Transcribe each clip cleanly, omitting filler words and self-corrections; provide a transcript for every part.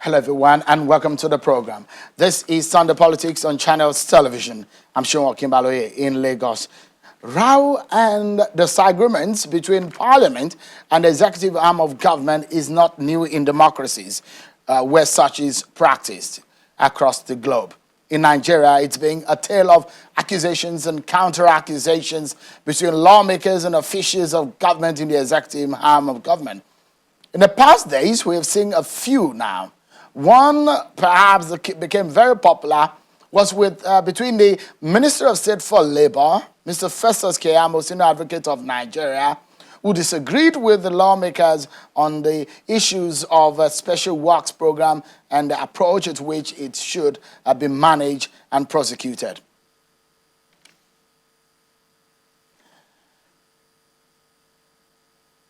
Hello, everyone, and welcome to the program. This is Sunday Politics on Channels Television. I'm Sean Kimbaloye in Lagos. Row and disagreements between Parliament and the executive arm of government is not new in democracies where such is practiced across the globe. In Nigeria, it's been a tale of accusations and counter-accusations between lawmakers and officials of government in the executive arm of government. In the past days, we have seen a few now. One, perhaps, that became very popular was between the Minister of State for Labor, Mr. Festus Keyamo, Senior Advocate of Nigeria, who disagreed with the lawmakers on the issues of a special works program and the approach at which it should be managed and prosecuted.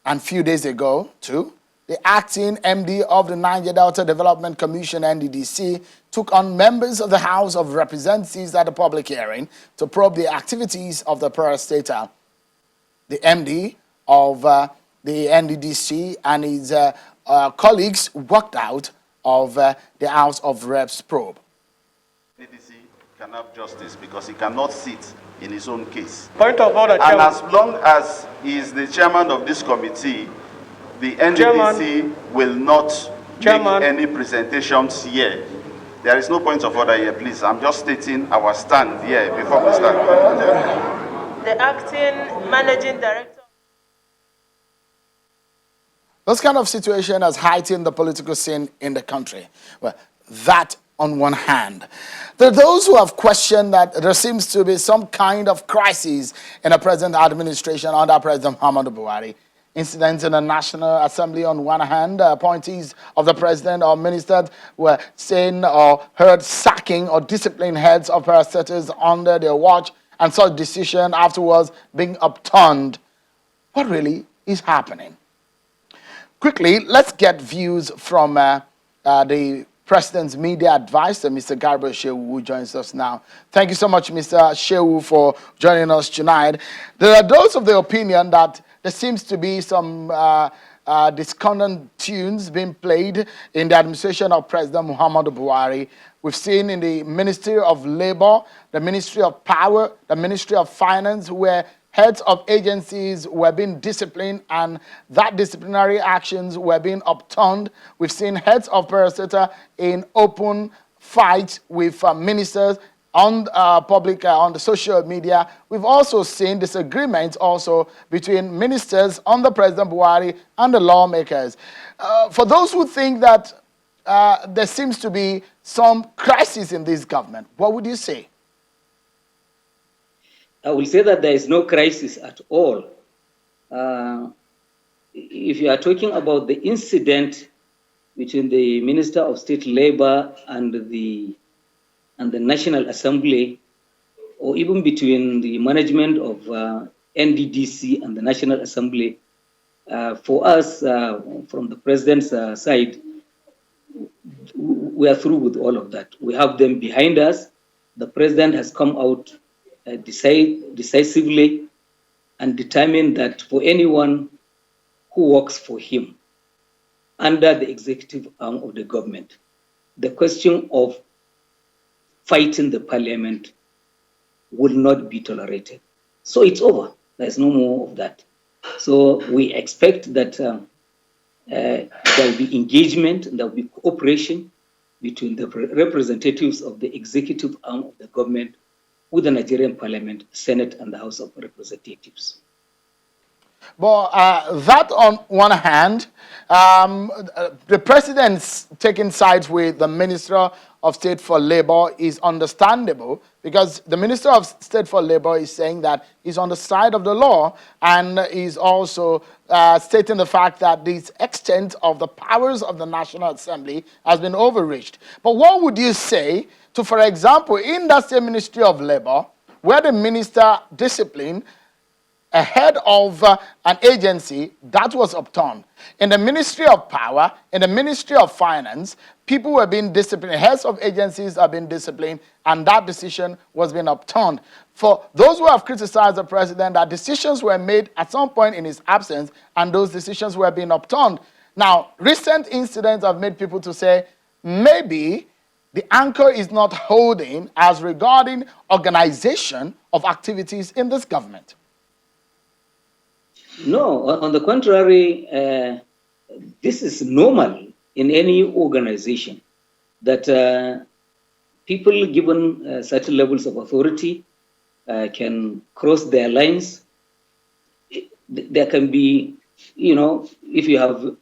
And a few days ago, too, the acting MD of the Niger Delta Development Commission, NDDC, took on members of the House of Representatives at a public hearing to probe the activities of the parastatal. The MD of the NDDC and his colleagues walked out of the House of Reps probe. NDDC can have justice because he cannot sit in his own case. Point of order, and as long as he is the chairman of this committee, the NDDC will not make any presentations here. There is no point of order here, please. I'm just stating our stand here before we start. The acting managing director. This kind of situation has heightened the political scene in the country. Well, that on one hand. There are those who have questioned that there seems to be some kind of crisis in the present administration under President Muhammadu Buhari. Incidents in the National Assembly on one hand, appointees of the president or ministers were seen or heard sacking or disciplining heads of parastatals under their watch, and such decision afterwards being upturned. What really is happening? Quickly, let's get views from the President's media advisor, Mr. Gabriel Shehu, who joins us now. Thank you so much, Mr. Shehu, for joining us tonight. There are those of the opinion that there seems to be some discordant tunes being played in the administration of President Muhammadu Buhari. We've seen in the Ministry of Labor, the Ministry of Power, the Ministry of Finance, where heads of agencies were being disciplined and that disciplinary actions were being upturned. We've seen heads of parastatal in open fights with ministers on on the social media. We've also seen disagreements also between ministers under President Buhari and the lawmakers. For those who think that there seems to be some crisis in this government, what would you say? I will say that there is no crisis at all. If you are talking about the incident between the Minister of State Labor and the National Assembly, or even between the management of NDDC and the National Assembly, for us, from the President's side, we are through with all of that. We have them behind us. The President has come out decisively and determined that for anyone who works for him under the executive arm of the government, the question of fighting the parliament will not be tolerated. So it's over. There's no more of that. So we expect that there will be engagement, there will be cooperation between the representatives of the executive arm of the government with the Nigerian Parliament, Senate, and the House of Representatives. But that on one hand, the president's taking sides with the Minister of State for Labor is understandable, because the Minister of State for Labor is saying that he's on the side of the law, and is also stating the fact that the extent of the powers of the National Assembly has been overreached. But what would you say to, for example, in that same Ministry of Labor, where the minister disciplined a head of an agency, that was upturned? In the Ministry of Power, in the Ministry of Finance, people were being disciplined, heads of agencies are being disciplined, and that decision was being upturned. For those who have criticized the president, that decisions were made at some point in his absence, and those decisions were being upturned. Now, recent incidents have made people to say maybe the anchor is not holding as regarding organization of activities in this government. No, on the contrary, this is normal in any organization that people given certain levels of authority can cross their lines. There can be, if you have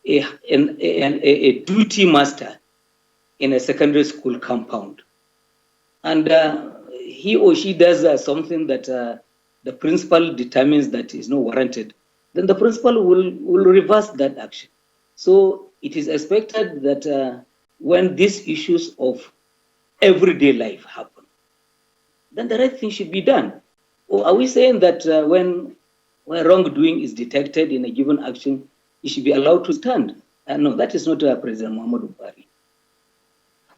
a duty master in a secondary school compound, and he or she does something that the principal determines that is not warranted, then the principal will reverse that action. So it is expected that when these issues of everyday life happen, then the right thing should be done. Or are we saying that when wrongdoing is detected in a given action, it should be allowed to stand? No, that is not President Muhammadu Buhari.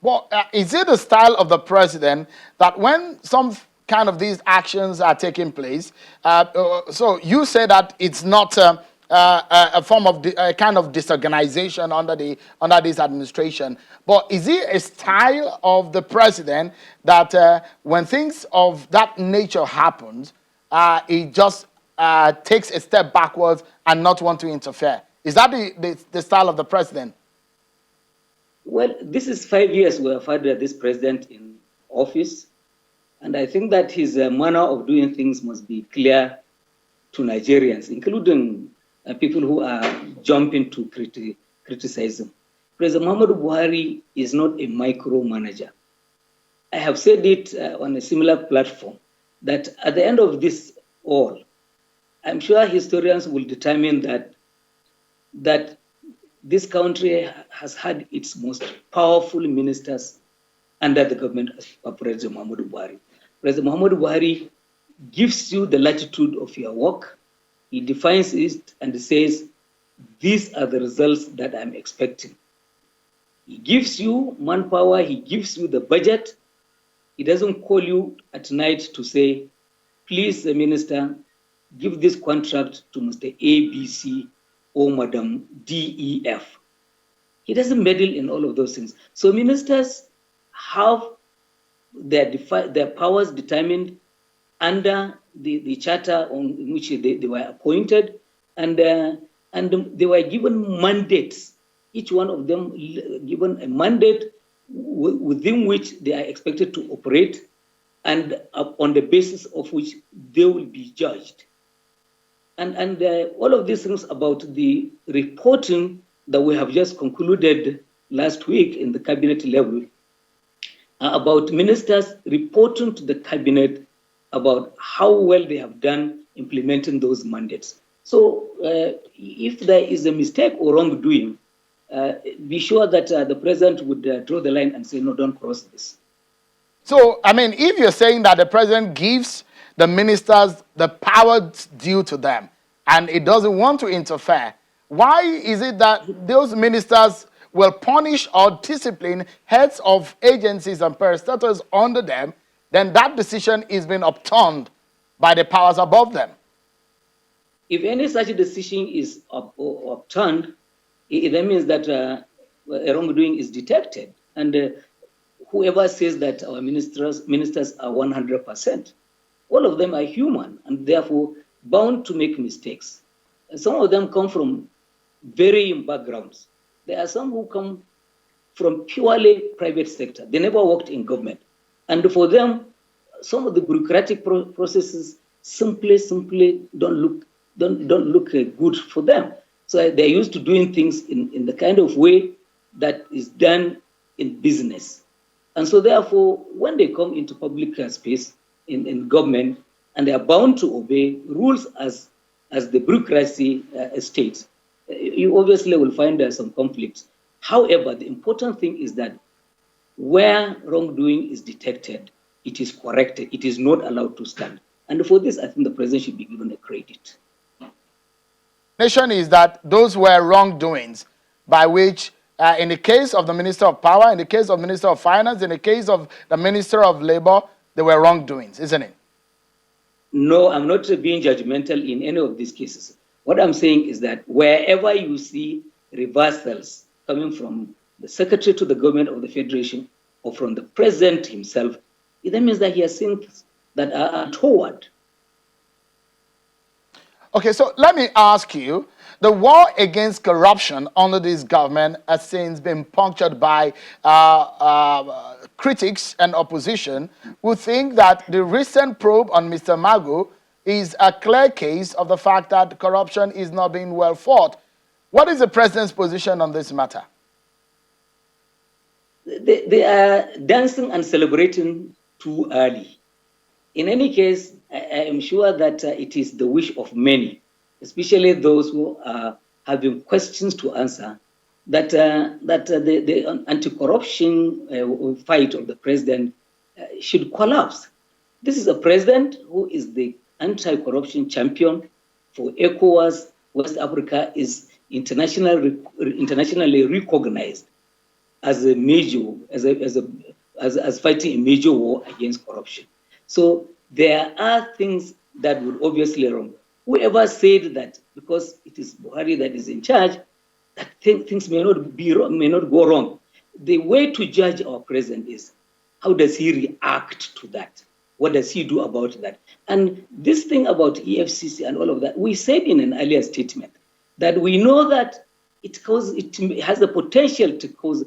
Well, is it the style of the president that when some kind of these actions are taking place, so you say that it's not a form of a kind of disorganization under this administration, but is it a style of the president that when things of that nature happens, he just takes a step backwards and not want to interfere? Is that the style of the president? Well, this is 5 years we have had this president in office, and I think that his manner of doing things must be clear to Nigerians, including people who are jumping to criticize him. President Muhammadu Buhari is not a micromanager. I have said it on a similar platform, that at the end of this all, I'm sure historians will determine that this country has had its most powerful ministers under the government of President Muhammadu Buhari. President Muhammadu Buhari gives you the latitude of your work. He defines it and says, these are the results that I'm expecting. He gives you manpower, he gives you the budget. He doesn't call you at night to say, please, the minister, give this contract to Mr. ABC or Madam DEF. He doesn't meddle in all of those things. So ministers have their powers determined under the charter in which they were appointed, and they were given mandates. Each one of them given a mandate within which they are expected to operate, and on the basis of which they will be judged. And all of these things about the reporting that we have just concluded last week in the cabinet level, about ministers reporting to the cabinet about how well they have done implementing those mandates. So if there is a mistake or wrongdoing, be sure that the president would draw the line and say, no, don't cross this. So, I mean, if you're saying that the president gives the ministers the powers due to them and it doesn't want to interfere, why is it that those ministers will punish or discipline heads of agencies and parastatals under them, then that decision is being upturned by the powers above them? If any such decision is upturned, that means that a wrongdoing is detected. And whoever says that our ministers are 100%, all of them are human and therefore bound to make mistakes. And some of them come from varying backgrounds. There are some who come from purely private sector. They never worked in government. And for them, some of the bureaucratic processes simply don't look good for them. So they're used to doing things in the kind of way that is done in business. And so therefore, when they come into public space in government, and they are bound to obey rules as the bureaucracy states, you obviously will find there some conflicts. However, the important thing is that where wrongdoing is detected, it is corrected. It is not allowed to stand. And for this, I think the president should be given a credit. Nation is that those were wrongdoings by which, in the case of the Minister of Power, in the case of Minister of Finance, in the case of the Minister of Labor, they were wrongdoings, isn't it? No, I'm not being judgmental in any of these cases. What I'm saying is that wherever you see reversals coming from the Secretary to the Government of the Federation or from the President himself, it means that he has seen things that are toward. Okay, so let me ask you, the war against corruption under this government has since been punctured by critics and opposition who think that the recent probe on Mr. Magu is a clear case of the fact that corruption is not being well fought. What is the president's position on this matter? They are dancing and celebrating too early. In any case, I am sure that it is the wish of many, especially those who are having questions to answer, that the anti-corruption fight of the president should collapse. This is a president who is the anti-corruption champion for ECOWAS. West Africa is internationally recognized as a major, as fighting a major war against corruption. So there are things that would obviously wrong. Whoever said that because it is Buhari that is in charge, that things may not be wrong, may not go wrong. The way to judge our president is how does he react to that? What does he do about that? And this thing about EFCC and all of that, we said in an earlier statement that we know that it has the potential to cause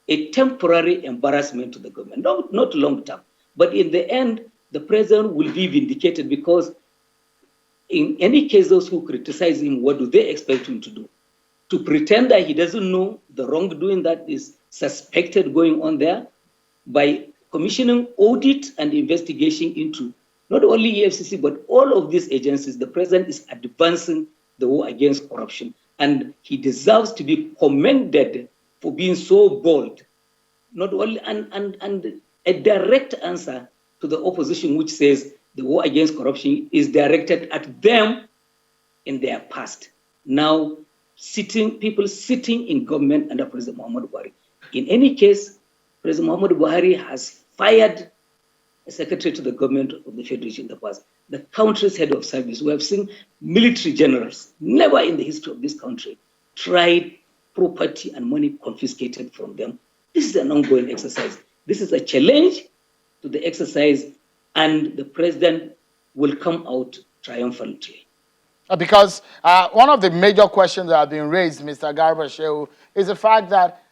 a temporary embarrassment to the government, not long term. But in the end, the president will be vindicated because in any case, those who criticize him, what do they expect him to do? To pretend that he doesn't know the wrongdoing that is suspected going on there by commissioning audit and investigation into not only EFCC, but all of these agencies. The president is advancing the war against corruption, and he deserves to be commended for being so bold. Not only and a direct answer to the opposition, which says the war against corruption is directed at them in their past. Now, people sitting in government under President Muhammadu Buhari. In any case, President Muhammadu Buhari has fired a secretary to the government of the Federation in the past, the country's head of service. We have seen military generals, never in the history of this country, tried property and money confiscated from them. This is an ongoing exercise. This is a challenge to the exercise, and the president will come out triumphantly. Because one of the major questions that have been raised, Mr. Garba Shehu, is the fact that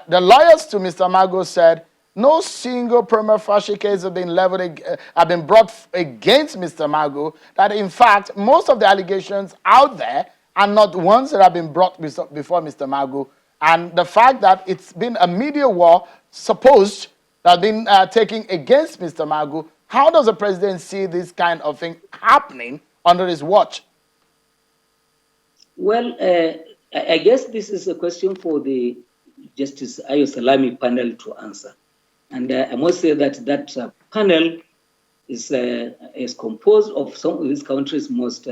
the lawyers to Mr. Magu said no single prima facie case have been brought against Mr. Magu, that in fact most of the allegations out there are not ones that have been brought before Mr. Magu. And the fact that it's been a media war supposed that has been taken against Mr. Magu, how does the president see this kind of thing happening under his watch? Well, I guess this is a question for the Justice Ayo Salami panel to answer. And I must say that panel is composed of some of this country's most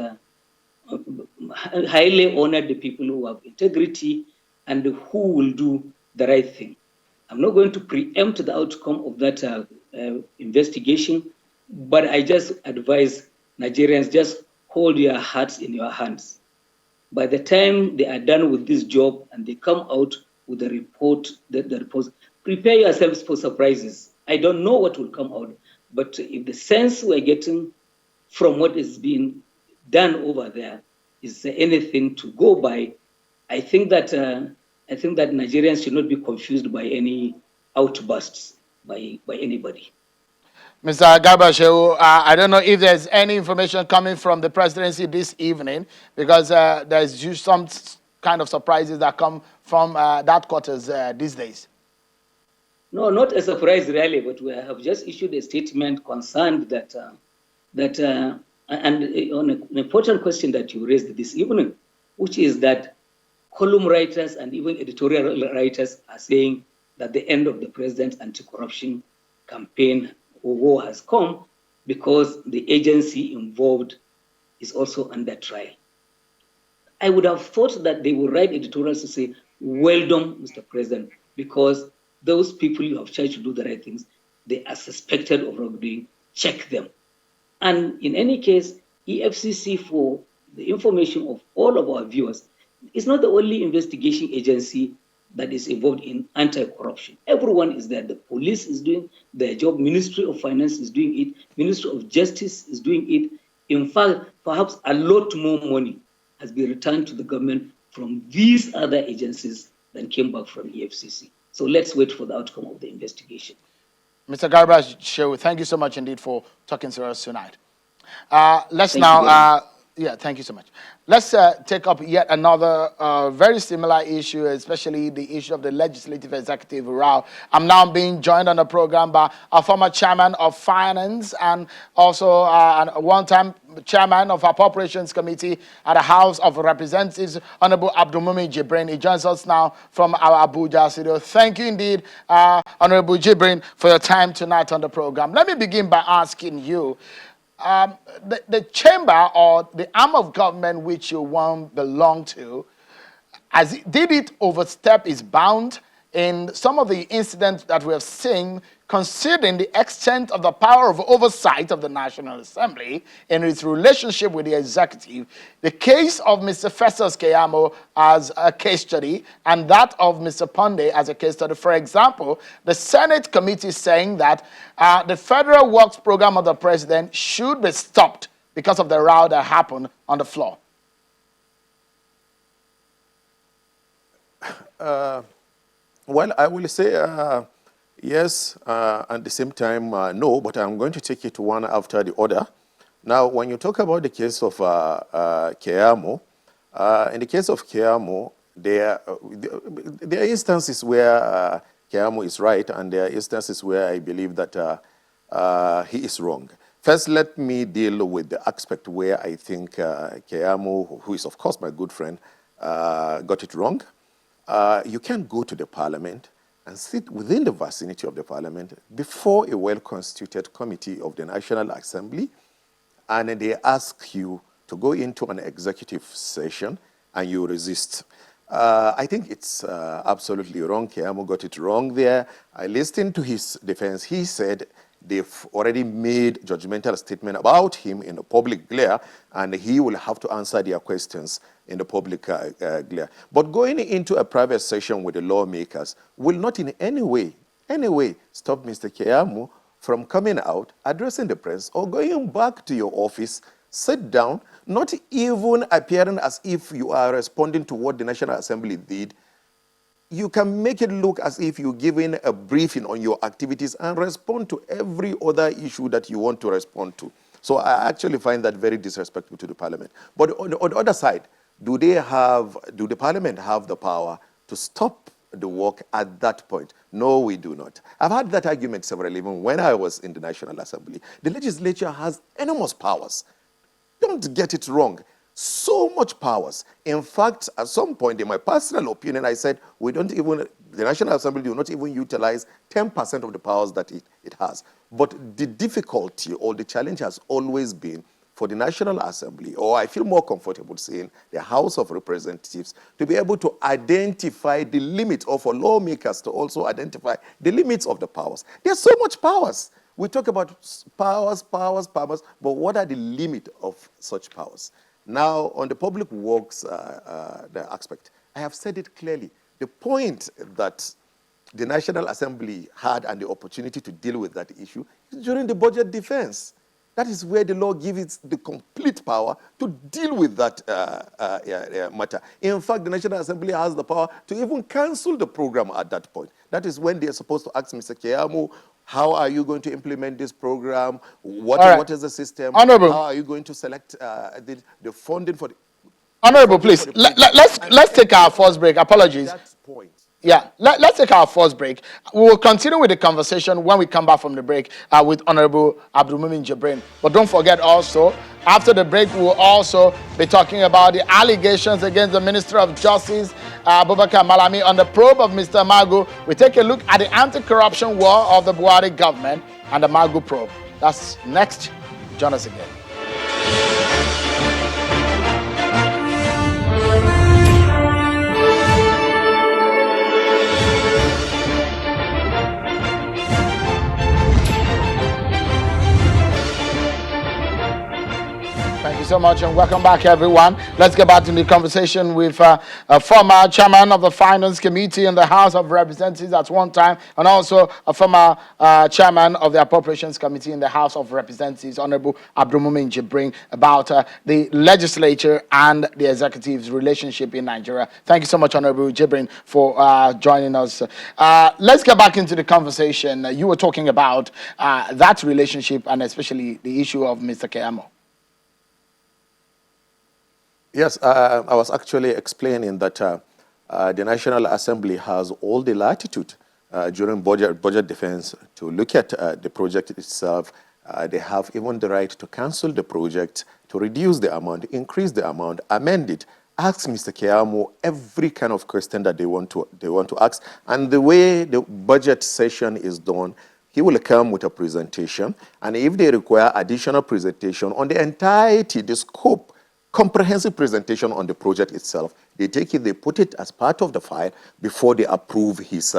highly honored people who have integrity and who will do the right thing. I'm not going to preempt the outcome of that investigation, but I just advise Nigerians, just hold your hearts in your hands. By the time they are done with this job and they come out with a report, prepare yourselves for surprises. I don't know what will come out, but if the sense we're getting from what is being done over there is anything to go by, I think that Nigerians should not be confused by any outbursts by anybody. Mr. Garba Shehu, I don't know if there's any information coming from the presidency this evening, because there's just some kind of surprises that come from that quarters these days. No, not a surprise really, but we have just issued a statement concerned that and on an important question that you raised this evening, which is that column writers and even editorial writers are saying that the end of the president's anti-corruption campaign or war has come because the agency involved is also under trial. I would have thought that they would write editorials to say, well done, Mr. President, because those people you have charged to do the right things, they are suspected of wrongdoing, check them. And in any case, EFCC, for the information of all of our viewers, is not the only investigation agency that is involved in anti-corruption. Everyone is there. The police is doing their job. Ministry of Finance is doing it. Ministry of Justice is doing it. In fact, perhaps a lot more money has been returned to the government from these other agencies than came back from EFCC. So let's wait for the outcome of the investigation. Mr. Garba Shehu, thank you so much indeed for talking to us tonight. Let's Thank now, you thank you so much. Let's take up yet another very similar issue, especially the issue of the legislative executive row. I'm now being joined on the program by a former chairman of finance and also a one-time chairman of our appropriations committee at the House of Representatives, Honorable Abdulmumin Jibrin. He joins us now from our Abuja studio. Thank you indeed, Honorable Jibrin, for your time tonight on the program. Let me begin by asking you, the chamber or the arm of government which you one belong to, did it overstep its bound in some of the incidents that we have seen, considering the extent of the power of oversight of the National Assembly in its relationship with the executive? The case of Mr. Festus Keyamo as a case study, and that of Mr. Ponde as a case study. For example, the Senate committee is saying that the federal works program of the president should be stopped because of the row that happened on the floor. Well, I will say yes, at the same time, no, but I'm going to take it one after the other. Now, when you talk about the case of Keyamo, in the case of Keyamo, there are instances where Keyamo is right, and there are instances where I believe that he is wrong. First, let me deal with the aspect where I think Keyamo, who is of course my good friend, got it wrong. You can't go to the parliament and sit within the vicinity of the parliament before a well-constituted committee of the National Assembly, and they ask you to go into an executive session and you resist. I think it's absolutely wrong. Keyamo got it wrong there. I listened to his defense. He said they've already made judgmental statement about him in the public glare, and he will have to answer their questions in the public glare. But going into a private session with the lawmakers will not in any way stop Mr. Keyamo from coming out, addressing the press, or going back to your office, sit down, not even appearing as if you are responding to what the National Assembly did. You can make it look as if you're giving a briefing on your activities and respond to every other issue that you want to respond to. So I actually find that very disrespectful to the parliament. But on the other side, do the parliament have the power to stop the work at that point? No, we do not. I've had that argument several, even when I was in the National Assembly. The legislature has enormous powers. Don't get it wrong. So much powers. In fact, at some point, in my personal opinion, I said, the National Assembly do not even utilize 10% of the powers that it has. But the difficulty or the challenge has always been for the National Assembly, or I feel more comfortable saying the House of Representatives, to be able to identify the limits, or for lawmakers to also identify the limits of the powers. There's so much powers. We talk about powers, but what are the limits of such powers? Now, on the public works the aspect, I have said it clearly. The point that the National Assembly had and the opportunity to deal with that issue is during the budget defense. That is where the law gives it the complete power to deal with that matter. In fact, the National Assembly has the power to even cancel the program at that point. That is when they are supposed to ask Mr. Keyamo, how are you going to implement this program? What is the system? Honorable. How are you going to select the funding for the... Honorable, please, let's take our first break. Apologies. That point. Yeah, let's take our first break. We will continue with the conversation when we come back from the break with Honorable Abdulmumin Jibrin. But don't forget also, after the break, we will also be talking about the allegations against the Minister of Justice, Abubakar Malami, on the probe of Mr. Magu. We take a look at the anti-corruption war of the Buhari government and the Magu probe. That's next. Join us again. Thank you so much, and welcome back, everyone. Let's get back to the conversation with a former chairman of the Finance Committee in the House of Representatives at one time, and also a former chairman of the Appropriations Committee in the House of Representatives, Honorable Abdulmumin Jibrin, about the legislature and the executive's relationship in Nigeria. Thank you so much, Honorable Jibrin, for joining us. Let's get back into the conversation. You were talking about that relationship and especially the issue of Mr. Keyamo. Yes, I was actually explaining that the National Assembly has all the latitude during budget defense to look at the project itself. They have even the right to cancel the project, to reduce the amount, increase the amount, amend it, ask Mr. Keyamo every kind of question that they want to ask. And the way the budget session is done, he will come with a presentation. And if they require additional presentation on the entirety, the scope, comprehensive presentation on the project itself, they take it, they put it as part of the file before they approve his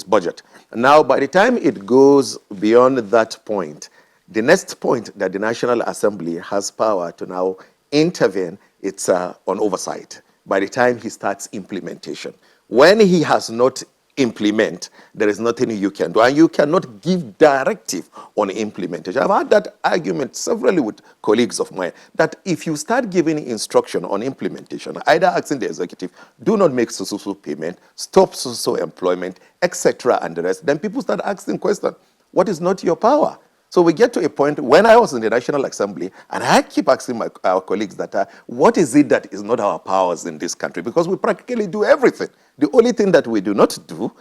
budget. Now, by the time it goes beyond that point, the next point that the National Assembly has power to now intervene, it's on oversight. By the time he starts implementation, when he has not implement, there is nothing you can do, and you cannot give directive on implementation. I've had that argument severally with colleagues of mine, that if you start giving instruction on implementation, either asking the executive, do not make so payment, stop so employment, etc., and the rest, then people start asking questions. What is not your power? So we get to a point when I was in the National Assembly, and I keep asking our colleagues that, what is it that is not our powers in this country? Because we practically do everything. The only thing that we do not do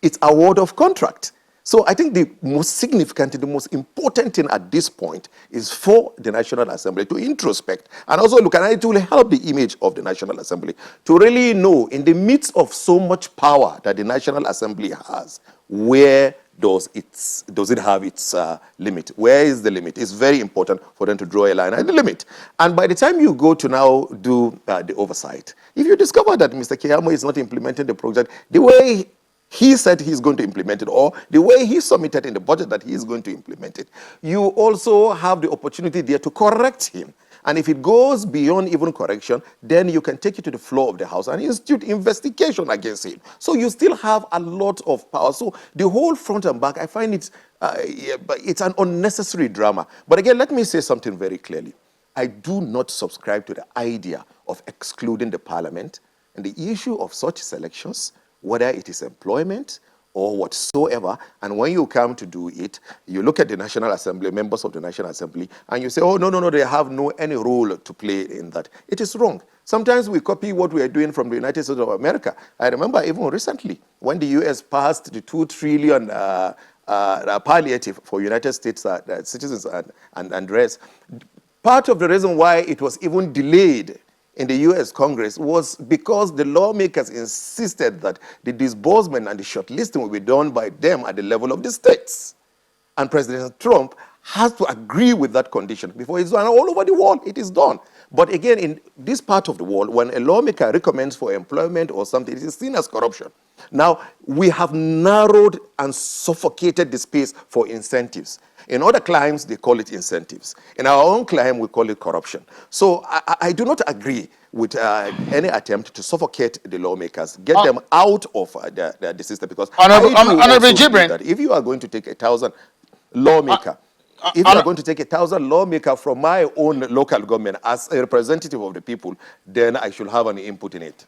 is award of contract. So I think the most significant, the most important thing at this point is for the National Assembly to introspect and also look, and it will help the image of the National Assembly to really know, in the midst of so much power that the National Assembly has, where does it have its limit? Where is the limit? It's very important for them to draw a line at the limit. And by the time you go to now do the oversight, if you discover that Mr. Keyamo is not implementing the project the way he said he's going to implement it, or the way he submitted in the budget that he is going to implement it, you also have the opportunity there to correct him. And if it goes beyond even correction, then you can take it to the floor of the House and institute investigation against him. So you still have a lot of power. So the whole front and back, I find it's an unnecessary drama. But again, let me say something very clearly. I do not subscribe to the idea of excluding the parliament and the issue of such selections, whether it is employment or whatsoever. And when you come to do it, you look at the National Assembly, members of the National Assembly, and you say, oh, no, they have any role to play in that. It is wrong. Sometimes we copy what we are doing from the United States of America. I remember even recently when the U.S. passed the $2 trillion palliative for United States citizens and rest. Part of the reason why it was even delayed in the U.S. Congress was because the lawmakers insisted that the disbursement and the shortlisting will be done by them at the level of the states. And President Trump has to agree with that condition before it's done. All over the world, it is done. But again, in this part of the world, when a lawmaker recommends for employment or something, it is seen as corruption. Now, we have narrowed and suffocated the space for incentives. In other climes, they call it incentives. In our own climb, we call it corruption. So I do not agree with any attempt to suffocate the lawmakers, get them out of the system. Because Honorable Jibrin, if you are going to take 1,000 lawmaker, if you are going to take 1,000 lawmaker from my own local government as a representative of the people, then I should have an input in it.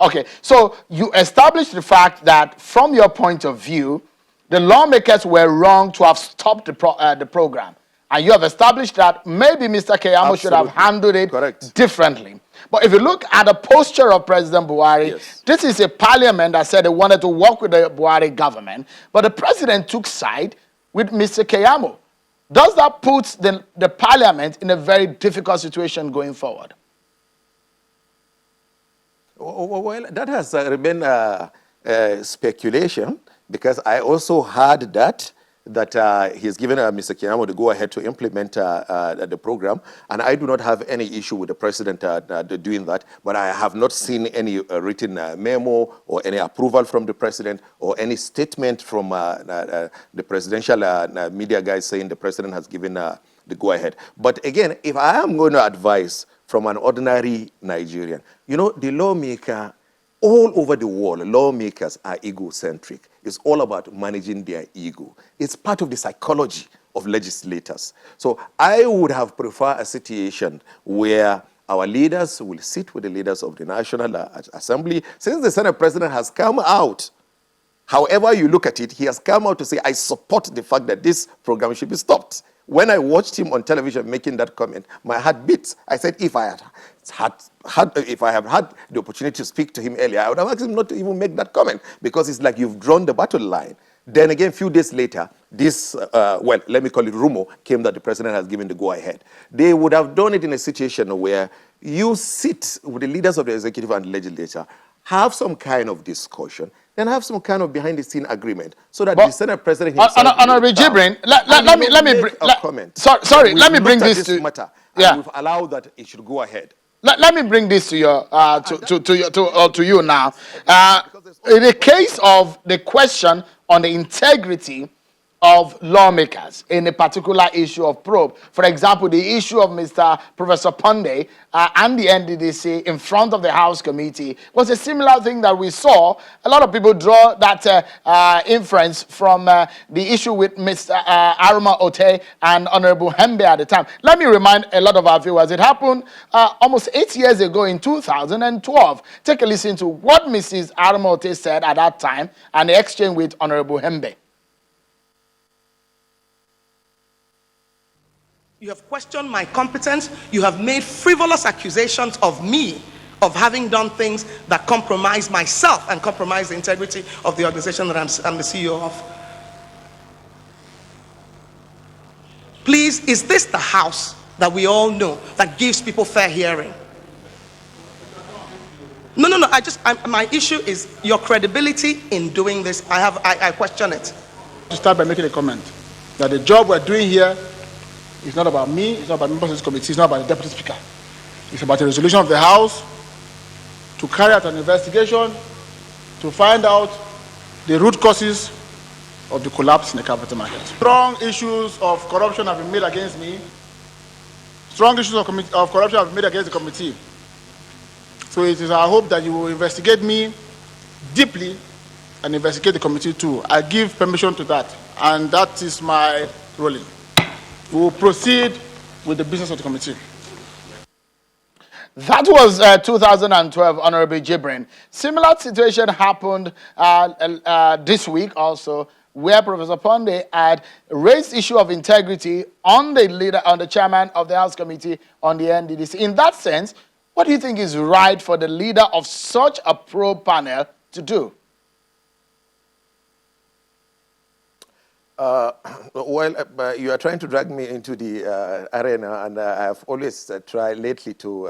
Okay, so you established the fact that from your point of view, the lawmakers were wrong to have stopped the program. And you have established that maybe Mr. Keyamo should have handled it differently. But if you look at the posture of President Buhari, this is a parliament that said they wanted to work with the Buhari government, but the president took side with Mr. Keyamo. Does that put the parliament in a very difficult situation going forward? Well, that has remained speculation, because I also heard that he's given Mr. Keyamo the go-ahead to implement the program, and I do not have any issue with the president doing that, but I have not seen any written memo or any approval from the president or any statement from the presidential media guys saying the president has given the go-ahead. But again, if I am going to advise from an ordinary Nigerian, you know, the lawmaker, all over the world, lawmakers are egocentric. It's all about managing their ego. It's part of the psychology of legislators. So I would have preferred a situation where our leaders will sit with the leaders of the National Assembly. Since the Senate President has come out, however you look at it, he has come out to say, I support the fact that this program should be stopped. When I watched him on television making that comment, my heart beats. I said, if I have had the opportunity to speak to him earlier, I would have asked him not to even make that comment, because it's like you've drawn the battle line. Then again, a few days later, this, well, let me call it rumor, came that the president has given the go-ahead. They would have done it in a situation where you sit with the leaders of the executive and legislature, have some kind of discussion, then have some kind of behind-the-scene agreement, so that the Senate President himself... Honorable Jibrin, let me bring this to matter. And we've allowed that it should go ahead. Let me bring this to your to you now. In the case of the question on the integrity of lawmakers in a particular issue of probe, for example, the issue of Mr. Professor Pandey and the NDDC in front of the House Committee was a similar thing that we saw. A lot of people draw that inference from the issue with Mr. Aroma Ote and Honorable Hembe at the time. Let me remind a lot of our viewers, it happened almost 8 years ago in 2012. Take a listen to what Mrs. Aroma Ote said at that time and the exchange with Honorable Hembe. You have questioned my competence. You have made frivolous accusations of me of having done things that compromise myself and compromise the integrity of the organization that I'm the CEO of. Please, is this the house that we all know that gives people fair hearing? No. My issue is your credibility in doing this. I question it. To start by making a comment that the job we're doing here, it's not about me, it's not about members of this committee, it's not about the Deputy Speaker. It's about the resolution of the House to carry out an investigation to find out the root causes of the collapse in the capital market. Strong issues of corruption have been made against me. Strong issues of corruption have been made against the committee. So it is our hope that you will investigate me deeply and investigate the committee too. I give permission to that, and that is my ruling. We will proceed with the business of the committee. That was 2012, Honorable Jibrin. Similar situation happened this week also, where Professor Pandey had raised issue of integrity on the chairman of the House Committee on the NDDC. In that sense, what do you think is right for the leader of such a probe panel to do? You are trying to drag me into the arena, and I have always tried lately to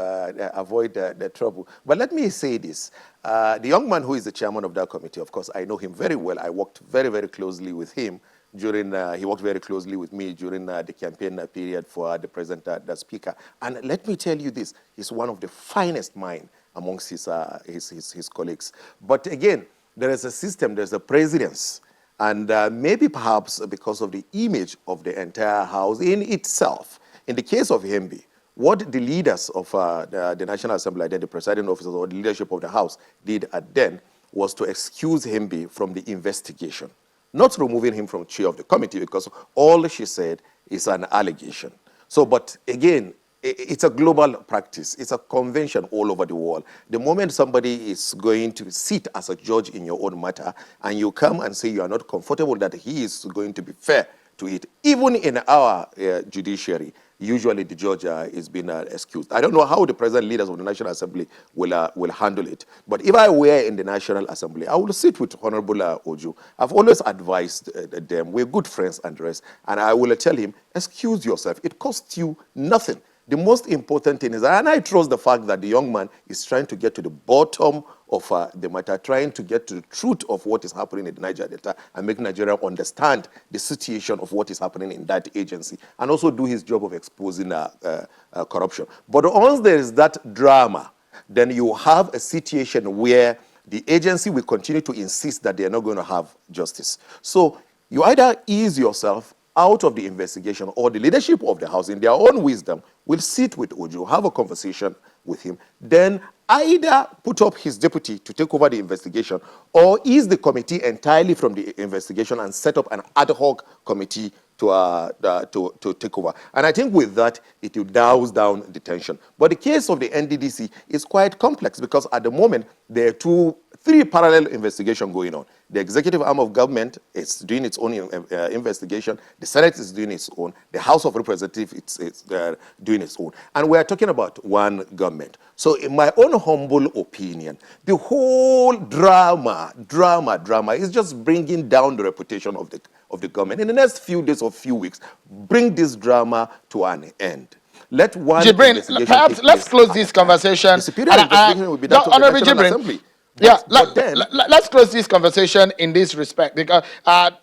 avoid the trouble. But let me say this. The young man who is the chairman of that committee, of course, I know him very well. I worked very, very closely with him during, he worked very closely with me during the campaign period for the present the speaker. And let me tell you this, he's one of the finest minds amongst his colleagues. But again, there is a system, there's a precedence. And maybe perhaps because of the image of the entire House in itself. In the case of Hembe, what the leaders of the National Assembly, the presiding officers or the leadership of the House did at then was to excuse Hembe from the investigation, not removing him from chair of the committee, because all she said is an allegation. So, but again, it's a global practice. It's a convention all over the world. The moment somebody is going to sit as a judge in your own matter, and you come and say you are not comfortable that he is going to be fair to it, even in our judiciary, usually the judge is being excused. I don't know how the present leaders of the National Assembly will handle it. But if I were in the National Assembly, I would sit with Honorable Ojo. I've always advised them. We're good friends and the rest. And I will tell him, excuse yourself. It costs you nothing. The most important thing is, and I trust the fact that the young man is trying to get to the bottom of the matter, trying to get to the truth of what is happening in the Niger Delta and make Nigeria understand the situation of what is happening in that agency, and also do his job of exposing corruption. But once there is that drama, then you have a situation where the agency will continue to insist that they are not going to have justice. So you either ease yourself out of the investigation, or the leadership of the House, in their own wisdom, will sit with Ojo, have a conversation with him, then either put up his deputy to take over the investigation, or ease the committee entirely from the investigation and set up an ad hoc committee to take over. And I think with that, it will douse down the tension. But the case of the NDDC is quite complex, because at the moment, there are three parallel investigations going on. The executive arm of government is doing its own investigation. The Senate is doing its own. The House of Representatives is doing its own. And we are talking about one government. So in my own humble opinion, the whole drama is just bringing down the reputation of the government. In the next few days or few weeks, bring this drama to an end. Let one Jibrin, perhaps let's close this conversation. The superior investigation will be done to the National Assembly. Yeah, let's close this conversation in this respect, because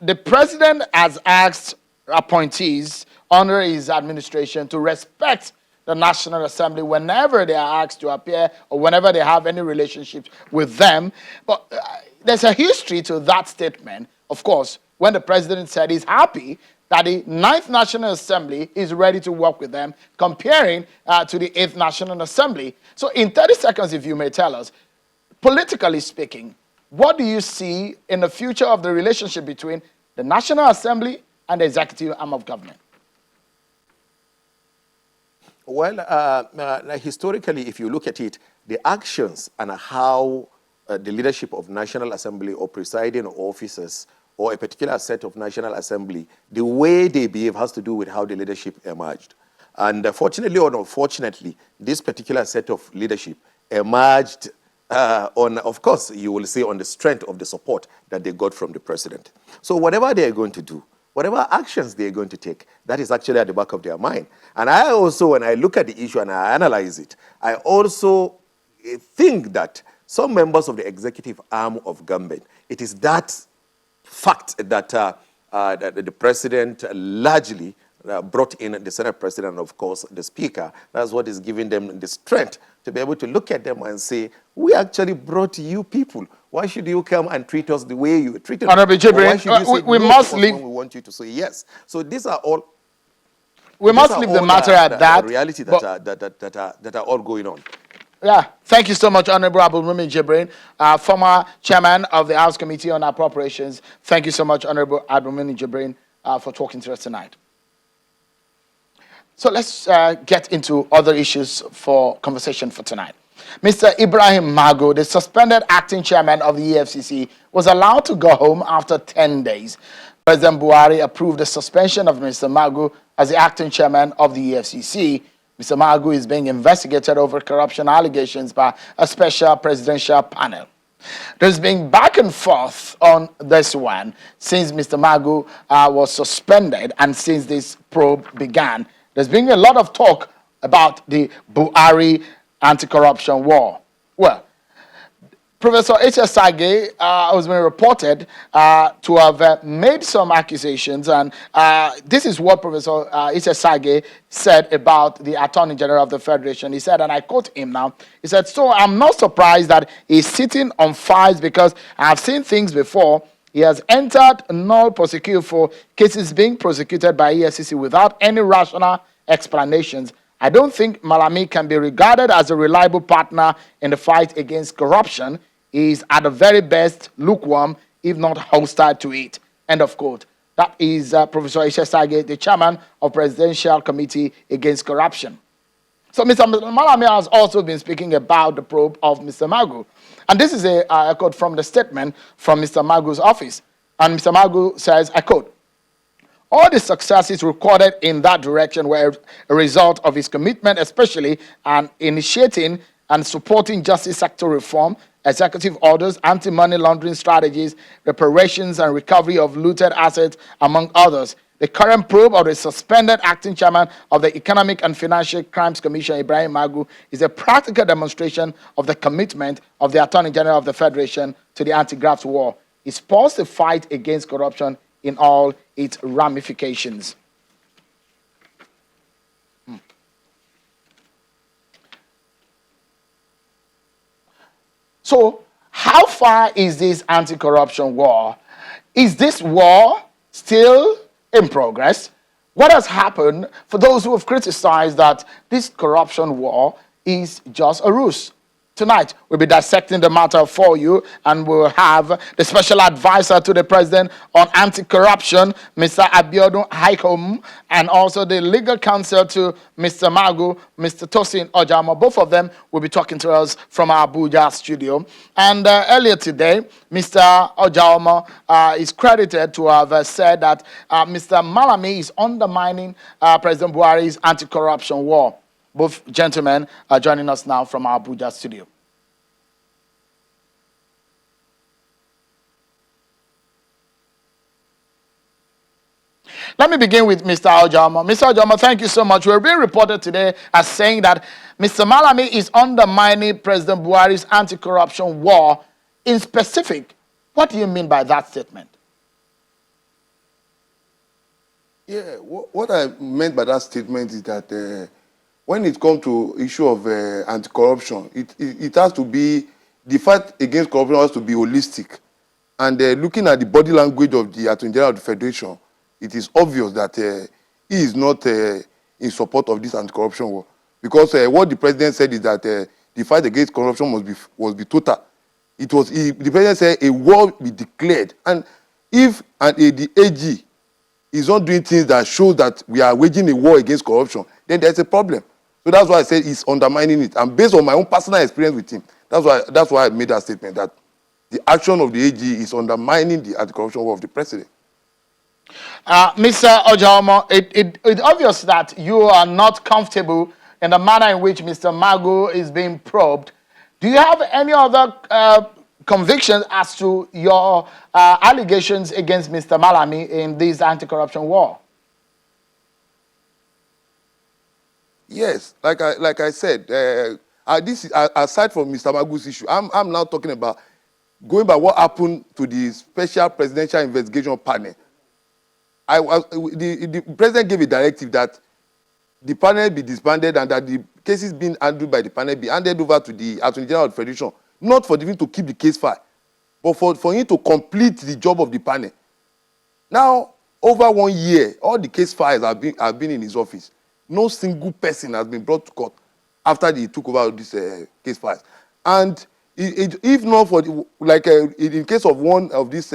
the president has asked appointees under his administration to respect the National Assembly whenever they are asked to appear or whenever they have any relationship with them. But there's a history to that statement, of course, when the president said he's happy that the 9th National Assembly is ready to work with them, comparing to the 8th National Assembly. So in 30 seconds, if you may tell us, politically speaking, what do you see in the future of the relationship between the National Assembly and the executive arm of government? Well, historically, if you look at it, the actions and how the leadership of National Assembly or presiding officers or a particular set of National Assembly, the way they behave has to do with how the leadership emerged. And fortunately or unfortunately, this particular set of leadership emerged of course, you will say on the strength of the support that they got from the president. So whatever they are going to do, whatever actions they are going to take, that is actually at the back of their mind. And I also, when I look at the issue and I analyze it, I also think that some members of the executive arm of government, it is that fact that the president largely brought in the Senate president and, of course, the speaker. That's what is giving them the strength to be able to look at them and say, we actually brought you people. Why should you come and treat us the way you treated us? Honorable Jibrin, we must leave. We want you to say yes. So these are all. We must leave the matter at that. The reality that are all going on. Yeah, thank you so much, Honorable Abdulmumin Jibrin, former chairman of the House Committee on Appropriations. Thank you so much, Honorable Abdulmumin Jibrin, for talking to us tonight. So let's get into other issues for conversation for tonight. Mr. Ibrahim Magu, the suspended acting chairman of the EFCC, was allowed to go home after 10 days. President Buhari approved the suspension of Mr. Magu as the acting chairman of the EFCC. Mr. Magu is being investigated over corruption allegations by a special presidential panel. There's been back and forth on this one since Mr. Magu was suspended and since this probe began. There's been a lot of talk about the Buhari anti-corruption war. Well, Professor H.S. Sage has been reported to have made some accusations, and this is what Professor H.S. Sage said about the Attorney General of the Federation. He said, and I quote him now, he said, "So I'm not surprised that he's sitting on files because I've seen things before. He has entered null prosecution for cases being prosecuted by EFCC without any rational explanations. I don't think Malami can be regarded as a reliable partner in the fight against corruption. He is at the very best lukewarm, if not hostile to it." End of quote. That is Professor Ishe Sage, the chairman of Presidential Committee Against Corruption. So Mr. Malami has also been speaking about the probe of Mr. Magu. And this is a quote from the statement from Mr. Magu's office. And Mr. Magu says, I quote, "All the successes recorded in that direction were a result of his commitment, especially in initiating and supporting justice sector reform, executive orders, anti-money laundering strategies, reparations and recovery of looted assets, among others. The current probe of the suspended acting chairman of the Economic and Financial Crimes Commission, Ibrahim Magu, is a practical demonstration of the commitment of the Attorney General of the Federation to the anti-graft war. He supports the fight against corruption in all its ramifications." So, how far is this anti-corruption war? Is this war still in progress. What has happened for those who have criticized that this corruption war is just a ruse? Tonight, we'll be dissecting the matter for you, and we'll have the special advisor to the president on anti-corruption, Mr. Abiodun Haikom, and also the legal counsel to Mr. Magu, Mr. Tosin Ojama. Both of them will be talking to us from our Abuja studio. And earlier today, Mr. Ojama is credited to have said that Mr. Malami is undermining President Buhari's anti-corruption war. Both gentlemen are joining us now from our Abuja studio. Let me begin with Mr. Ojama. Mr. Ojama, thank you so much. We're being reported today as saying that Mr. Malami is undermining President Buhari's anti-corruption war. In specific, what do you mean by that statement? Yeah, what I meant by that statement is that when it comes to issue of anti-corruption, it has to be, the fight against corruption has to be holistic. And looking at the body language of the Attorney General of the Federation, it is obvious that he is not in support of this anti-corruption war. Because what the president said is that the fight against corruption must be total. The president said a war be declared. And if the AG is not doing things that show that we are waging a war against corruption, then there's a problem. So that's why I said he's undermining it. And based on my own personal experience with him, that's why I made that statement, that the action of the AG is undermining the anti-corruption war of the president. Mr. Ojama, it's obvious that you are not comfortable in the manner in which Mr. Magu is being probed. Do you have any other convictions as to your allegations against Mr. Malami in this anti-corruption war? Yes, like I said, this is, aside from Mr. Magu's issue, I'm now talking about going by what happened to the Special Presidential Investigation Panel. The president gave a directive that the panel be disbanded and that the cases being handled by the panel be handed over to the Attorney General of the Federation, not for him to keep the case file, but for him to complete the job of the panel. Now, over 1 year, all the case files have been in his office. No single person has been brought to court after he took over this case files. And if not for, in case of one of these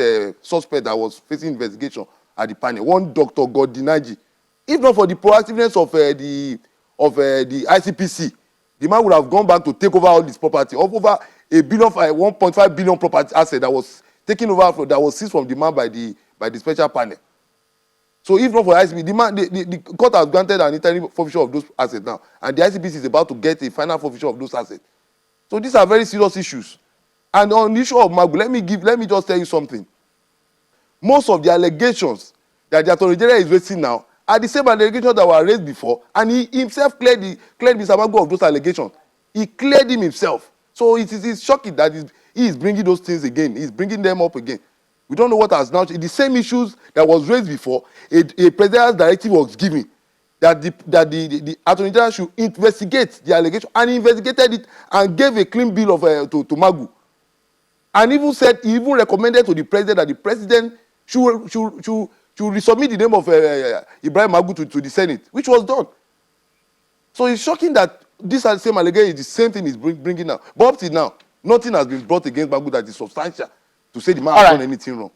suspects that was facing investigation at the panel, one Dr. Godinaji, if not for the proactiveness of the ICPC, the man would have gone back to take over all this property, of over 1.5 billion property asset that was taken over, that was seized from the man by the special panel. So if not for ICPC, the court has granted an interim forfeiture of those assets now, and the ICPC is about to get a final forfeiture of those assets. So these are very serious issues. And on the issue of Magu, let me just tell you something. Most of the allegations that the Attorney General is raising now are the same allegations that were raised before, and he himself cleared Mr. Magu of those allegations. He cleared him himself. So it is shocking that he is bringing those things again. He's bringing them up again. We don't know what has now changed. The same issues that was raised before, a presidential directive was given that the Attorney General should investigate the allegation, and he investigated it and gave a clean bill of to Magu. And even said, he even recommended to the president that the president should resubmit the name of Ibrahim Magu to the Senate, which was done. So it's shocking that this same allegation is the same thing he's bringing now. But up till now, nothing has been brought against Magu that is substantial to say the man has done anything wrong.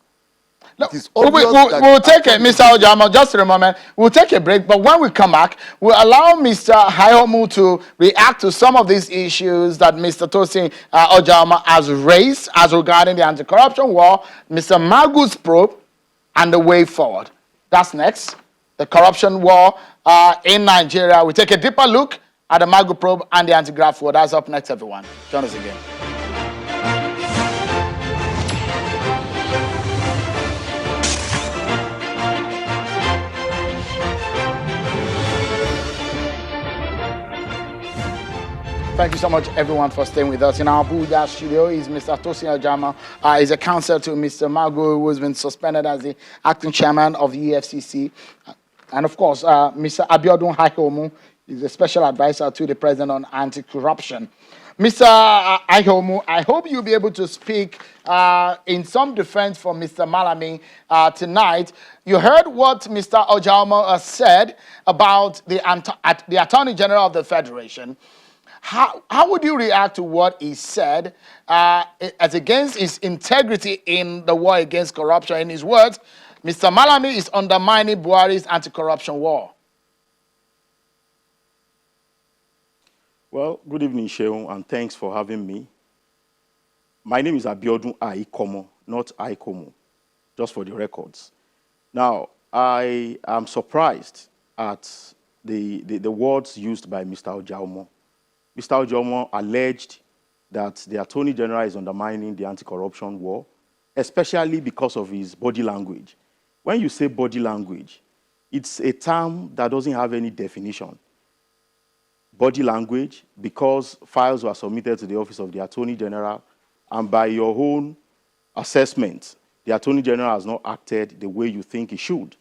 No, we'll take it, Mr. Ojama, just a moment. We'll take a break, but when we come back, we'll allow Mr. Hayomu to react to some of these issues that Mr. Tosin Ojama has raised as regarding the anti-corruption war, Mr. Magu's probe, and the way forward. That's next. The corruption war in Nigeria. We take a deeper look at the Magu probe and the anti-graft war. That's up next, everyone. Join us again. Thank you so much, everyone, for staying with us. In our Abuja studio is Mr. Tosin Ojama. He's a counsel to Mr. Magu, who has been suspended as the acting chairman of the EFCC. And, of course, Mr. Abiodun Haikom is a special advisor to the president on anti-corruption. Mr. Aihomu, I hope you'll be able to speak in some defense for Mr. Malami tonight. You heard what Mr. Ojalmo said about the Attorney General of the Federation. How would you react to what he said as against his integrity in the war against corruption? In his words, Mr. Malami is undermining Buhari's anti-corruption war. Well, good evening, Sheung, and thanks for having me. My name is Abiodun Aikomo, not Aikomo, just for the records. Now, I am surprised at the words used by Mr. Ojalmo. Mr. Ojalmo alleged that the Attorney General is undermining the anti-corruption war, especially because of his body language. When you say body language, it's a term that doesn't have any definition. Body language, because files were submitted to the Office of the Attorney General, and by your own assessment, the Attorney General has not acted the way you think he should.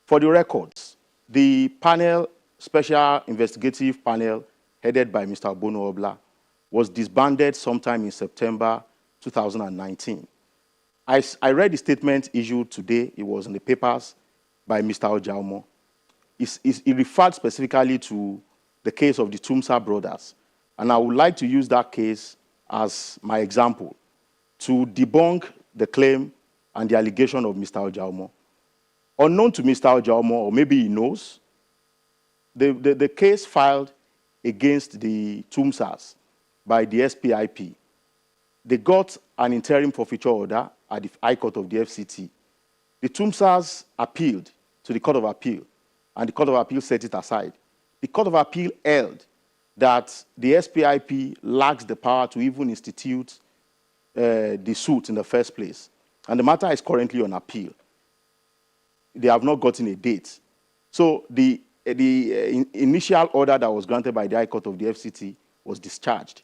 For the records, the panel, special investigative panel, headed by Mr. Bono Obla, was disbanded sometime in September 2019. I read the statement issued today. It was in the papers by Mr. Ojalmo. It referred specifically to the case of the Tumsa brothers. And I would like to use that case as my example to debunk the claim and the allegation of Mr. Ojalmo. Unknown to Mr. Ojalmo, or maybe he knows, the case filed against the Tumsas by the SPIP, they got an interim forfeiture order at the High Court of the FCT. The Tumsas appealed to the Court of Appeal, and the Court of Appeal set it aside. The Court of Appeal held that the SPIP lacks the power to even institute the suit in the first place. And the matter is currently on appeal. They have not gotten a date. So the initial order that was granted by the High Court of the FCT was discharged.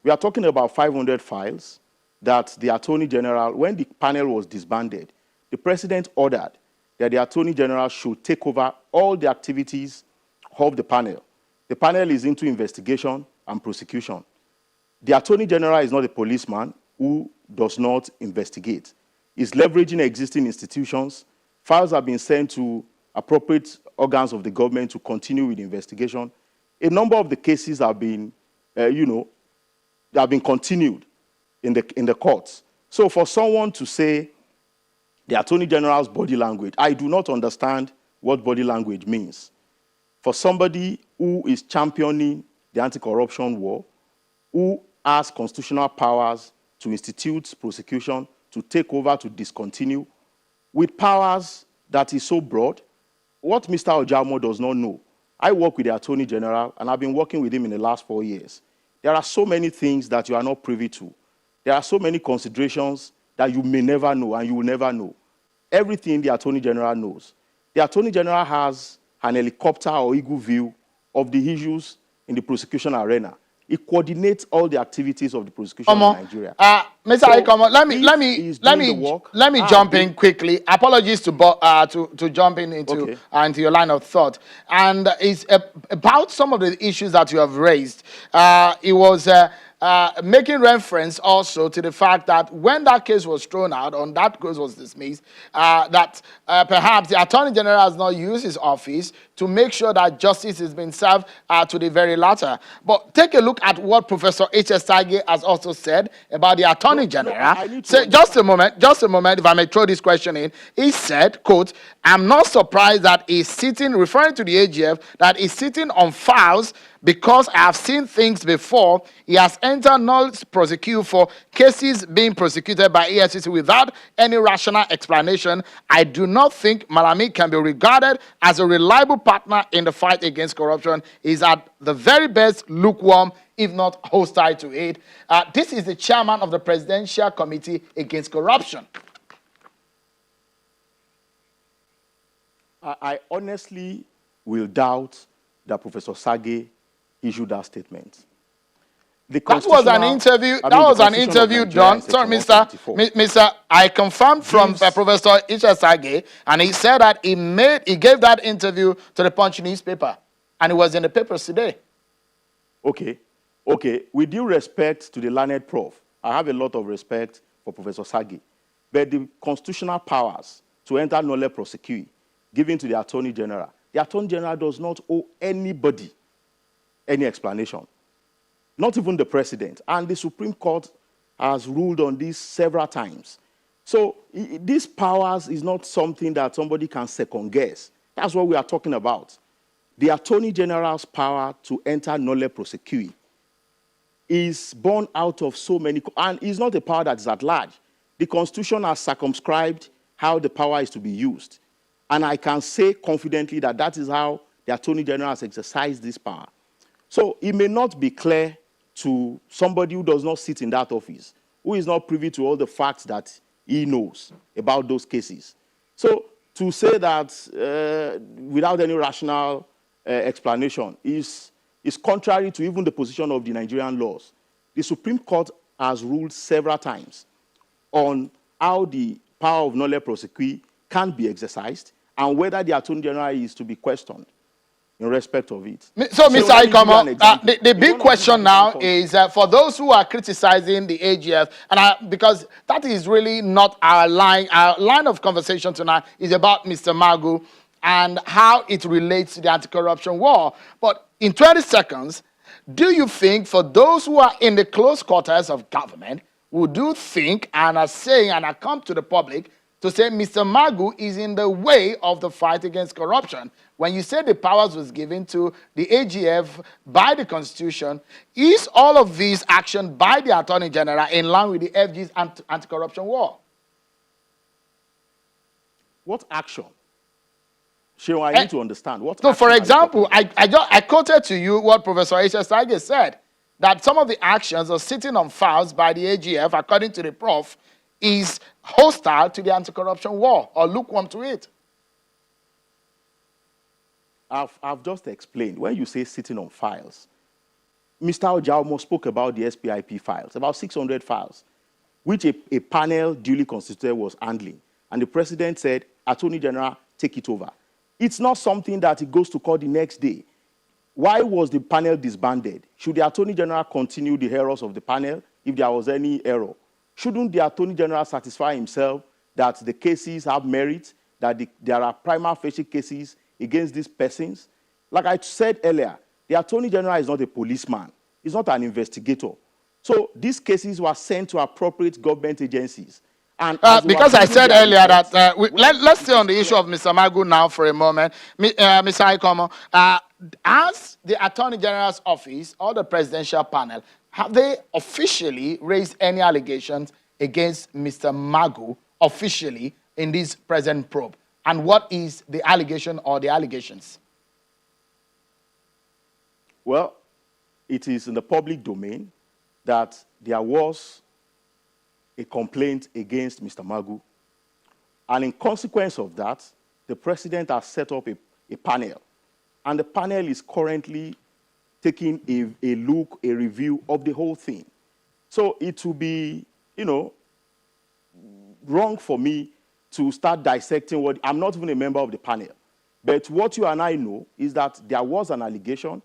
We are talking about 500 files that the Attorney General, when the panel was disbanded, the President ordered that the Attorney General should take over all the activities of the panel. The panel is into investigation and prosecution. The Attorney General is not a policeman who does not investigate. He's leveraging existing institutions. Files have been sent to appropriate organs of the government to continue with the investigation. A number of the cases have been, they have been continued in the courts. So for someone to say the Attorney General's body language, I do not understand what body language means. For somebody who is championing the anti-corruption war, who has constitutional powers to institute prosecution, to take over, to discontinue, with powers that is so broad, what Mr. Ojalmo does not know. I work with the Attorney General, and I've been working with him in the last 4 years. There are so many things that you are not privy to. There are so many considerations that you may never know, and you will never know. Everything the Attorney General knows. The Attorney General has an helicopter or eagle view of the issues in the prosecution arena. It coordinates all the activities of the prosecution in Nigeria. Mr. Aikomo, let me jump in quickly. Apologies to jump into your line of thought. And it's about some of the issues that you have raised. It was making reference also to the fact that when that case was thrown out, or that case was dismissed, that perhaps the Attorney General has not used his office to make sure that justice is being served to the very latter. But take a look at what Professor H.S. Sage has also said about the Attorney General. Just a moment, if I may throw this question in. He said, quote, I'm not surprised that he's sitting, referring to the AGF, that he's sitting on files because I have seen things before. He has entered null prosecute for cases being prosecuted by EFCC without any rational explanation. I do not think Malami can be regarded as a reliable partner in the fight against corruption. He's at the very best lukewarm, if not hostile to it. This is the chairman of the Presidential Committee Against Corruption. I honestly will doubt that Professor Sage issued that statement. That was an interview. That was an interview done. Sorry, Mr. I confirmed from Professor H.S. Sage, and he said that he gave that interview to the Punch newspaper, and it was in the papers today. Okay, Okay, with due respect to the learned prof, I have a lot of respect for Professor Sagi, but the constitutional powers to enter nolle prosequi given to the Attorney General does not owe anybody any explanation, not even the president. And the Supreme Court has ruled on this several times. So these powers is not something that somebody can second guess. That's what we are talking about. The Attorney General's power to enter nolle prosequi is born out of so many, and it's not a power that is at large. The Constitution has circumscribed how the power is to be used. And I can say confidently that that is how the Attorney General has exercised this power. So it may not be clear to somebody who does not sit in that office, who is not privy to all the facts that he knows about those cases. So to say that without any rational explanation is contrary to even the position of the Nigerian laws. The Supreme Court has ruled several times on how the power of nolle prosequi can be exercised and whether the Attorney General is to be questioned in respect of it. So Mr. Ikomo, the big question now is for those who are criticizing the AGF, and because that is really not our line of conversation tonight is about Mr. Magu and how it relates to the anti-corruption war. But in 20 seconds, do you think for those who are in the close quarters of government, who do think and are saying and are come to the public to say Mr. Magu is in the way of the fight against corruption, when you say the powers was given to the AGF by the Constitution, is all of these action by the Attorney General in line with the FG's anti-corruption war? What action? Sure, I need to understand. What so, for example, I quoted to you what Professor Aisha Sage said, that some of the actions are sitting on files by the AGF, according to the prof, is hostile to the anti-corruption war or lukewarm to it. I've just explained. When you say sitting on files, Mr. Ojaumo spoke about the SPIP files, about 600 files, which a panel duly constituted was handling. And the president said, Attorney General, take it over. It's not something that he goes to court the next day. Why was the panel disbanded? Should the Attorney General continue the errors of the panel if there was any error? Shouldn't the Attorney General satisfy himself that the cases have merit, that there are prima facie cases against these persons? Like I said earlier, the Attorney General is not a policeman. He's not an investigator. So these cases were sent to appropriate government agencies. And because I said earlier that let's stay on the issue of Mr. Magu now for a moment. Mr. Ikomo, has the Attorney General's office or the presidential panel, have they officially raised any allegations against Mr. Magu officially in this present probe? And what is the allegation or the allegations? Well, it is in the public domain that there was a complaint against Mr. Magu. And in consequence of that, the president has set up a panel. And the panel is currently taking a look, a review of the whole thing. So it will be, wrong for me to start dissecting what, I'm not even a member of the panel. But what you and I know is that there was an allegation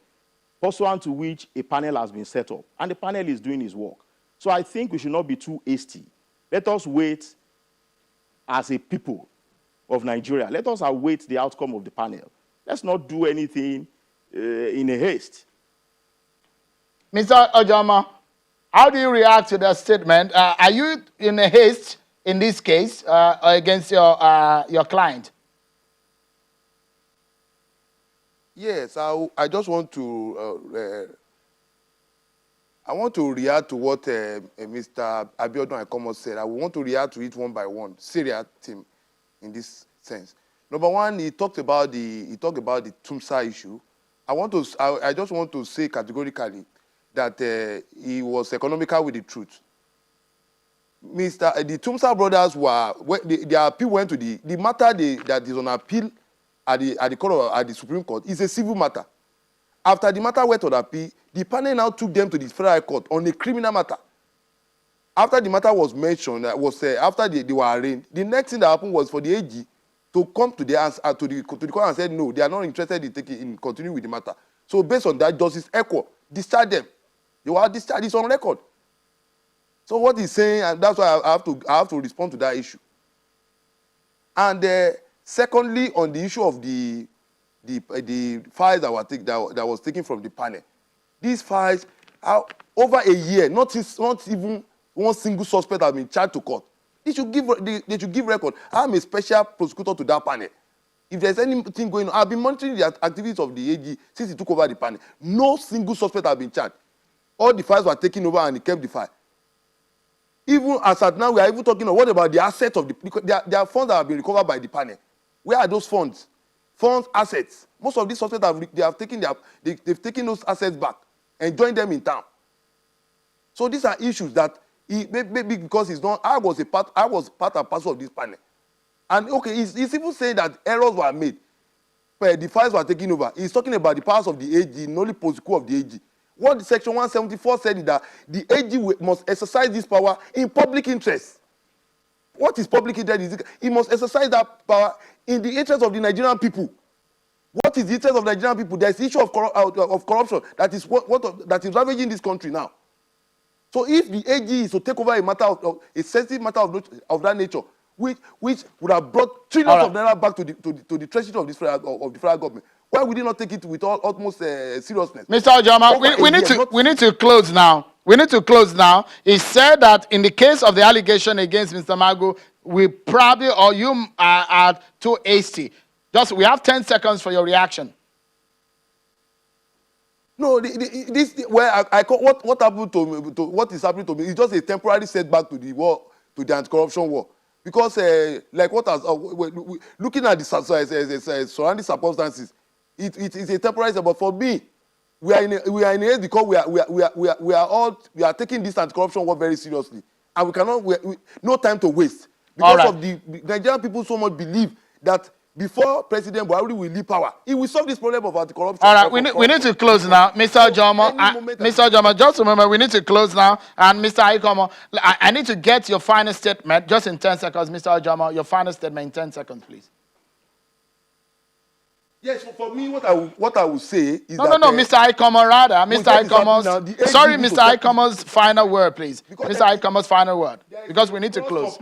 pursuant to which a panel has been set up. And the panel is doing its work. So I think we should not be too hasty. Let us wait as a people of Nigeria. Let us await the outcome of the panel. Let's not do anything in a haste. Mr. Ojama, how do you react to that statement? Are you in a haste in this case against your client? Yes, I just want to react to what Mr. Abiodun Aikomo said. I want to react to it one by one, serious team in this sense. Number one, he talked about the TUMSA issue. I just want to say categorically that he was economical with the truth. The TUMSA brothers their appeal went to the matter that is on appeal at the Supreme Court is a civil matter. After the matter went on appeal, the panel now took them to the Federal Court on a criminal matter. After the matter was mentioned, after they were arraigned, the next thing that happened was for the AG to come to the court and say no, they are not interested in continuing with the matter. So based on that, Justice Ekwo discharged them. They were discharged. It's on record. So what he's saying, and that's why I have to respond to that issue. And secondly, on the issue of the files that was taken from the panel, these files are over a year. Not even one single suspect has been charged to court. They should give record. I'm a special prosecutor to that panel. If there's anything going on, I've been monitoring the activities of the AG since he took over the panel. No single suspect has been charged. All the files were taken over and he kept the file. Even as at now, we are even talking about what about the assets of there are funds that have been recovered by the panel. Where are those funds? Funds, assets. Most of these suspects they've taken those assets back and joined them in town. So these are issues that maybe because he's not. I was part and parcel of this panel. And okay, he's even saying that errors were made, but the files were taken over. He's talking about the powers of the AG, not only prosecutor of the AG. What Section 174 said is that the AG must exercise this power in public interest. What is public interest? He must exercise that power in the interest of the Nigerian people. What is the interest of the Nigerian people? There's the issue of corruption that is ravaging this country now. So if the AG is to take over a sensitive matter of that nature, which would have brought trillions of naira back to the treasury of the federal government, why would he not take it with utmost seriousness? Mr. Ojama, we need to close now. We need to close now. He said that in the case of the allegation against Mr. Magu, we probably, or you are too hasty. We have 10 seconds for your reaction. No, what happened to me, what is happening to me is just a temporary setback to the war, to the anti-corruption war. Because, looking at the surrounding circumstances, it's a temporary setback. But for me, we are in a age because we are taking this anti-corruption war very seriously, and we cannot. No time to waste because of the Nigerian people so much believe that before President Buhari will leave power, he will solve this problem of anti-corruption. All right, we need to close now, Mr. Ojama. Mr. Ojama, just remember, we need to close now, and Mr. Aikomo, I need to get your final statement just in 10 seconds, Mr. Ojama. Your final statement in 10 seconds, please. Yes, for me, what I will say is No, Mr. Aikomo, rather. Mr. Aikomo's final word, please. Mr. Aikomo's final word, because we need to close.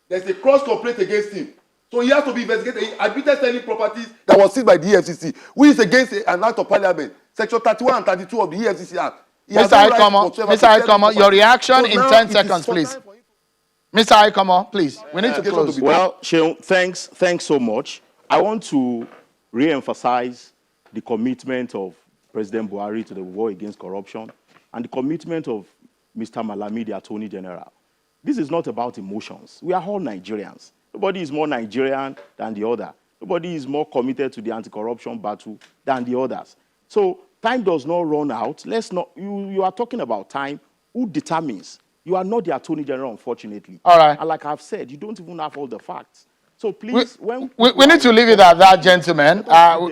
There's a cross complaint against him. So he has to be investigated. He admitted selling properties that was seized by the EFCC, which is against an act of parliament, Section 31 and 32 of the EFCC Act. Mr. Aikomo, your reaction in 10 seconds, please. Mr. Aikomo, please. We need to close. Well, Sheon, thanks so much. I want to re-emphasize the commitment of President Buhari to the war against corruption and the commitment of Mr. Malami, the Attorney General. This is not about emotions. We are all Nigerians. Nobody is more Nigerian than the other. Nobody is more committed to the anti-corruption battle than the others. So time does not run out. Let's not. You are talking about time. Who determines? You are not the Attorney General, unfortunately. All right. And like I've said, you don't even have all the facts. So please, we need to leave it at that, gentlemen,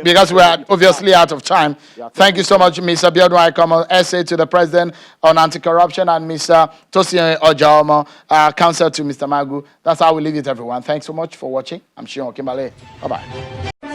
because we are obviously out of time. Thank you so much, Mr. Abiodun Aikomo, essay to the President on anti-corruption, and Mr. Tosin Ojama, counsel to Mr. Magu. That's how we leave it, everyone. Thanks so much for watching. I'm Sheon Okinbale. Bye-bye.